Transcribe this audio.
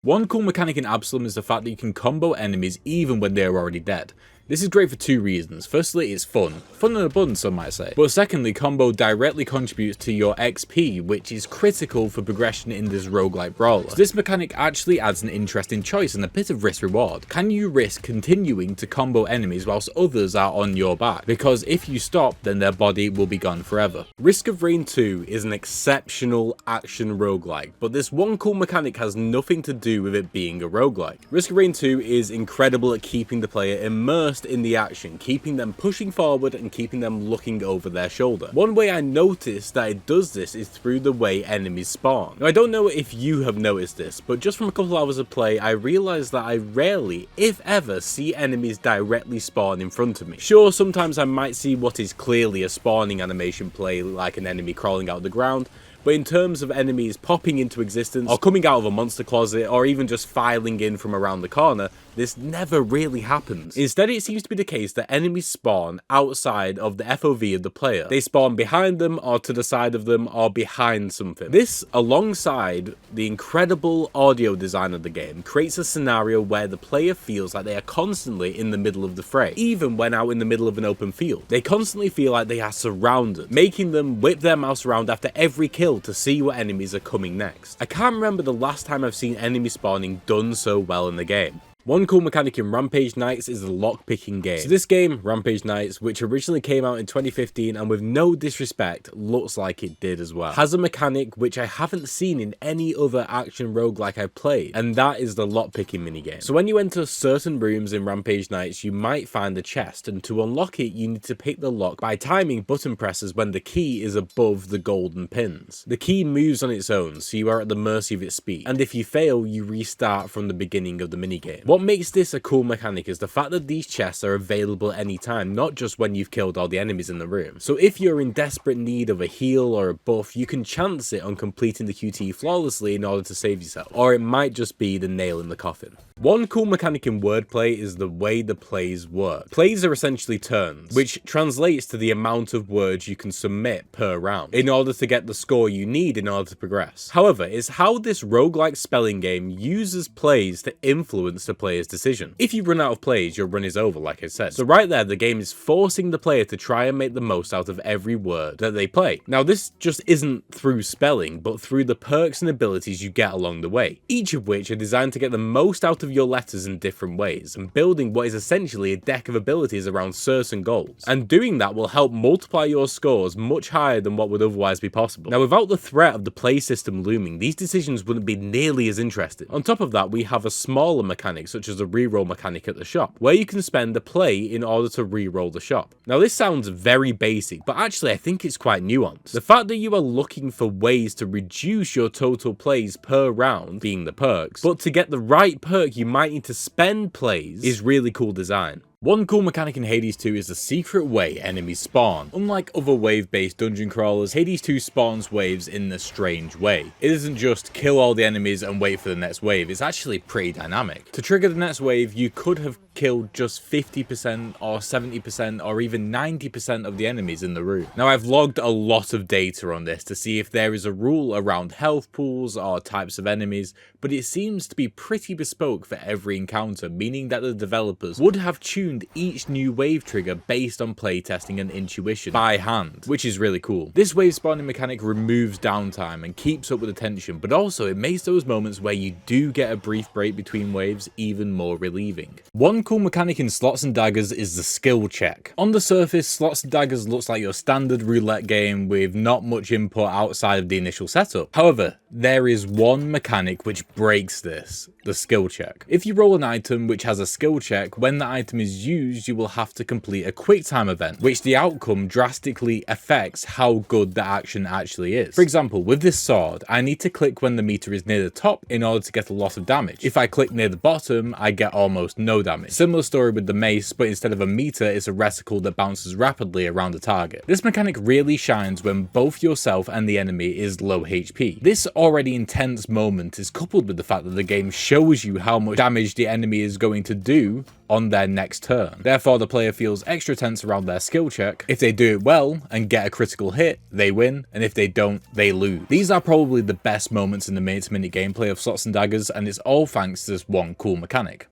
One cool mechanic in Absolum is the fact that you can combo enemies even when they are already dead. This is great for two reasons. Firstly, it's fun in abundance some might say. But secondly, combo directly contributes to your XP, which is critical for progression in this roguelike brawler. So this mechanic actually adds an interesting choice and a bit of risk reward. Can you risk continuing to combo enemies whilst others are on your back? Because if you stop, then their body will be gone forever. Risk of Rain 2 is an exceptional action roguelike, but this one cool mechanic has nothing to do with it being a roguelike. Risk of Rain 2 is incredible at keeping the player immersed in the action, keeping them pushing forward and keeping them looking over their shoulder. One way I noticed that it does this is through the way enemies spawn. Now I don't know if you have noticed this, but just from a couple hours of play I realised that I rarely, if ever, see enemies directly spawn in front of me. Sure, sometimes I might see what is clearly a spawning animation play, like an enemy crawling out of the ground, but in terms of enemies popping into existence, or coming out of a monster closet, or even just filing in from around the corner, this never really happens. Instead, it seems to be the case that enemies spawn outside of the FOV of the player. They spawn behind them, or to the side of them, or behind something. This, alongside the incredible audio design of the game, creates a scenario where the player feels like they are constantly in the middle of the fray, even when out in the middle of an open field. They constantly feel like they are surrounded, making them whip their mouse around after every kill to see what enemies are coming next. I can't remember the last time I've seen enemy spawning done so well in the game. One cool mechanic in Rampage Knights is the lockpicking game. So this game, Rampage Knights, which originally came out in 2015 and with no disrespect, looks like it did as well, has a mechanic which I haven't seen in any other action roguelike I've played, and that is the lockpicking minigame. So when you enter certain rooms in Rampage Knights, you might find a chest, and to unlock it, you need to pick the lock by timing button presses when the key is above the golden pins. The key moves on its own, so you are at the mercy of its speed, and if you fail, you restart from the beginning of the minigame. What makes this a cool mechanic is the fact that these chests are available at any time, not just when you've killed all the enemies in the room. So if you're in desperate need of a heal or a buff, you can chance it on completing the QTE flawlessly in order to save yourself, or it might just be the nail in the coffin. One cool mechanic in wordplay is the way the plays work. Plays are essentially turns, which translates to the amount of words you can submit per round in order to get the score you need in order to progress. However, it's how this roguelike spelling game uses plays to influence the player's decision. If you run out of plays, your run is over, like I said. So right there, the game is forcing the player to try and make the most out of every word that they play. Now, this just isn't through spelling, but through the perks and abilities you get along the way, each of which are designed to get the most out of your letters in different ways, and building what is essentially a deck of abilities around certain goals. And doing that will help multiply your scores much higher than what would otherwise be possible. Now, without the threat of the play system looming, these decisions wouldn't be nearly as interesting. On top of that, we have a smaller mechanic, such as a reroll mechanic at the shop, where you can spend a play in order to reroll the shop. Now, this sounds very basic, but actually I think it's quite nuanced. The fact that you are looking for ways to reduce your total plays per round, being the perks, but to get the right perk you might need to spend plays, is really cool design. One cool mechanic in Hades 2 is the secret way enemies spawn. Unlike other wave-based dungeon crawlers, Hades 2 spawns waves in a strange way. It isn't just kill all the enemies and wait for the next wave, it's actually pretty dynamic. To trigger the next wave, you could have killed just 50% or 70% or even 90% of the enemies in the room. Now, I've logged a lot of data on this to see if there is a rule around health pools or types of enemies, but it seems to be pretty bespoke for every encounter, meaning that the developers would have tuned each new wave trigger based on playtesting and intuition by hand, which is really cool. This wave spawning mechanic removes downtime and keeps up with the tension, but also it makes those moments where you do get a brief break between waves even more relieving. One cool mechanic in Slots and Daggers is the skill check. On the surface, Slots and Daggers looks like your standard roulette game with not much input outside of the initial setup. However, there is one mechanic which breaks this: the skill check. If you roll an item which has a skill check, when the item is used, you will have to complete a quick time event, which the outcome drastically affects how good the action actually is. For example, with this sword, I need to click when the meter is near the top in order to get a lot of damage. If I click near the bottom, I get almost no damage. similar story with the mace, but instead of a meter, it's a reticle that bounces rapidly around the target. This mechanic really shines when both yourself and the enemy is low HP. This already intense moment is coupled with the fact that the game shows you how much damage the enemy is going to do on their next turn. Therefore, the player feels extra tense around their skill check. If they do it well and get a critical hit, they win, and if they don't, they lose. These are probably the best moments in the minute-to-minute gameplay of Slots and Daggers, and it's all thanks to this one cool mechanic.